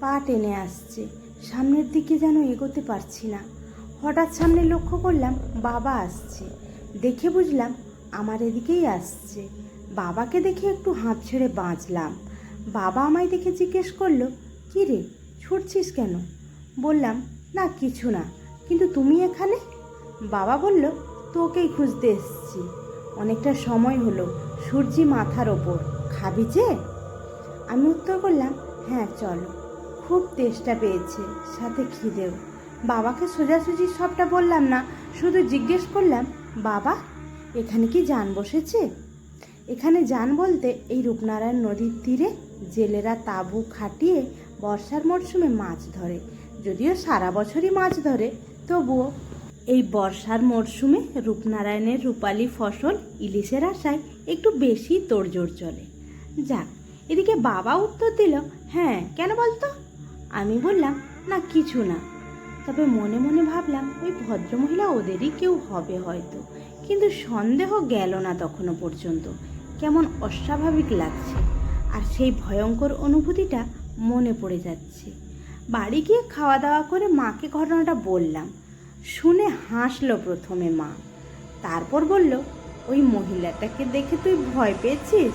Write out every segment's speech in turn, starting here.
পা টেনে আসছে, সামনের দিকে যেন এগোতে পারছি না। হঠাৎ সামনে লক্ষ্য করলাম বাবা আসছে। দেখে বুঝলাম আমার এদিকেই আসছে। বাবাকে দেখে একটু হাঁপ ছেড়ে বাঁচলাম। বাবা আমায় দেখে জিজ্ঞেস করলো, কী রে, ছুটছিস কেন? বললাম, না কিছু না, কিন্তু তুমি এখানে? বাবা বলল, তোকেই খুঁজতে এসেছি। অনেকটা সময় হলো, সূর্যি মাথার ওপর, খাবি যে? আমি উত্তর করলাম, হ্যাঁ চলো, খুব তেষ্টা পেয়েছে, সাথে খিদেও। বাবাকে সোজাসুজি সবটা বললাম না, শুধু জিজ্ঞেস করলাম, বাবা এখানে কি জান বসেছে? এখানে জান বলতে এই রূপনারায়ণ নদীর তীরে জেলেরা তাঁবু খাটিয়ে বর্ষার মরশুমে মাছ ধরে। যদিও সারা বছরই মাছ ধরে, তবুও এই বর্ষার মরশুমে রূপনারায়ণের রূপালী ফসল ইলিশের আশায় একটু বেশি তোড়জোড় চলে। যাক, এদিকে বাবা উত্তর দিল, হ্যাঁ কেন বলতো? আমি বললাম, না কিছু না। তবে মনে মনে ভাবলাম ওই ভদ্রমহিলা ওদেরই কেউ হবে হয়তো, কিন্তু সন্দেহ গেল না তখনও পর্যন্ত। কেমন অস্বাভাবিক লাগছে, আর সেই ভয়ঙ্কর অনুভূতিটা মনে পড়ে যাচ্ছে। বাড়ি গিয়ে খাওয়া দাওয়া করে মাকে ঘটনাটা বললাম। শুনে হাসলো প্রথমে মা, তারপর বলল, ওই মহিলাটাকে দেখে তুই ভয় পেয়েছিস?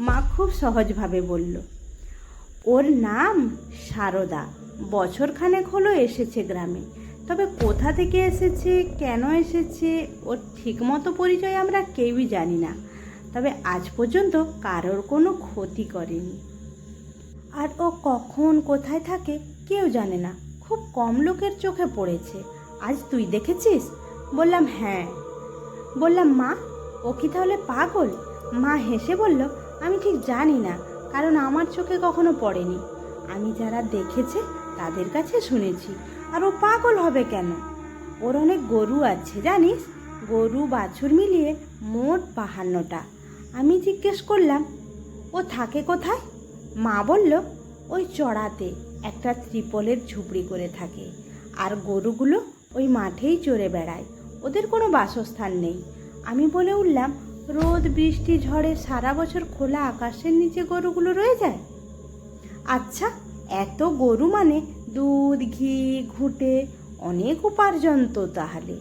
মা খুব সহজভাবে বলল, ওর নাম সারদা, বছরখানেক হলো এসেছে গ্রামে। তবে কোথা থেকে এসেছে, কেন এসেছে, ওর ঠিকমতো পরিচয় আমরা কেউই জানি না। তবে আজ পর্যন্ত কারোর কোনো ক্ষতি করেনি। আর ও কখন কোথায় থাকে কেউ জানে না, খুব কম লোকের চোখে পড়েছে। আজ তুই দেখেছিস? বললাম, হ্যাঁ। বললাম, মা ও কি তাহলে পাগল? মা হেসে বলল, আমি ঠিক জানি না, কারণ আমার চোখে কখনো পড়েনি। আমি যারা দেখেছে তাদের কাছে শুনেছি। আর ও পাগল হবে কেন? ওর অনেক গরু আছে জানিস, গরু বাছুর মিলিয়ে মোট 52টা। আমি জিজ্ঞেস করলাম, ও থাকে কোথায়? মা বলল, ওই চড়াতে একটা ত্রিপলের ঝুপড়ি করে থাকে, আর গরুগুলো ওই মাঠেই চড়ে বেড়ায়, ওদের কোনো বাসস্থান নেই। আমি বলে উঠলাম, রোদ বৃষ্টি ঝড়ে সারা বছর খোলা আকাশের নিচে গরুগুলো রয়ে যায়? আচ্ছা, এত গরু মানে দুধ ঘি ঘুঁটে অনেক উপার্জন তো তাহলে।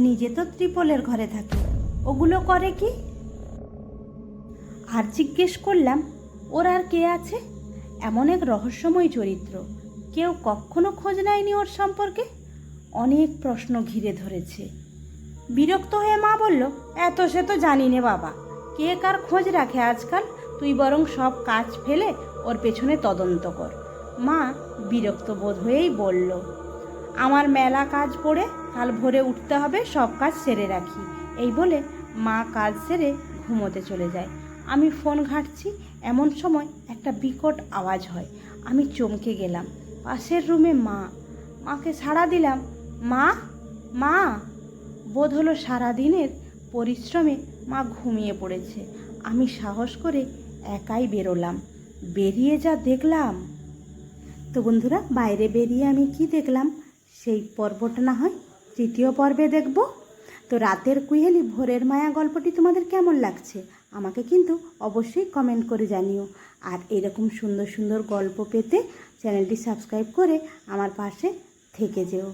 নিজে তো ত্রিপলের ঘরে থাকে, ওগুলো করে কি? আর জিজ্ঞেস করলাম, ওর আর কে আছে? এমন এক রহস্যময় চরিত্র, কেউ কখনো খোঁজ নেয়নি ওর সম্পর্কে। অনেক প্রশ্ন ঘিরে ধরেছে। বিরক্ত হয়ে মা বলল, এত সে তো জানি নে বাবা, কে কার খোঁজ রাখে আজকাল, তুই বরং সব কাজ ফেলে ওর পেছনে তদন্ত কর। মা বিরক্ত বোধ হয়েই বলল, আমার মেলা কাজ পড়ে, কাল ভোরে উঠতে হবে, সব কাজ সেরে রাখি। এই বলে মা কাজ সেরে ঘুমোতে চলে যায়। আমি ফোন ঘাঁটছি, এমন সময় একটা বিকট আওয়াজ হয়। আমি চমকে গেলাম। পাশের রুমে মা। মাকে সাড়া দিলাম, মা মা। বোধ হলো সারাদিনের পরিশ্রমে মা ঘুমিয়ে পড়েছে। আমি সাহস করে একাই বেরোলাম। বেরিয়ে যা দেখলাম! তো বন্ধুরা, বাইরে বেরিয়ে আমি কি দেখলাম সেই পর্বটা না হয় তৃতীয় পর্বে দেখব। তো রাতের কুহেলি ভোরের মায়া গল্পটি তোমাদের কেমন লাগছে আমাকে কিন্তু অবশ্যই কমেন্ট করে জানিও। আর এরকম সুন্দর সুন্দর গল্প পেতে চ্যানেলটি সাবস্ক্রাইব করে আমার পাশে থেকে যেও।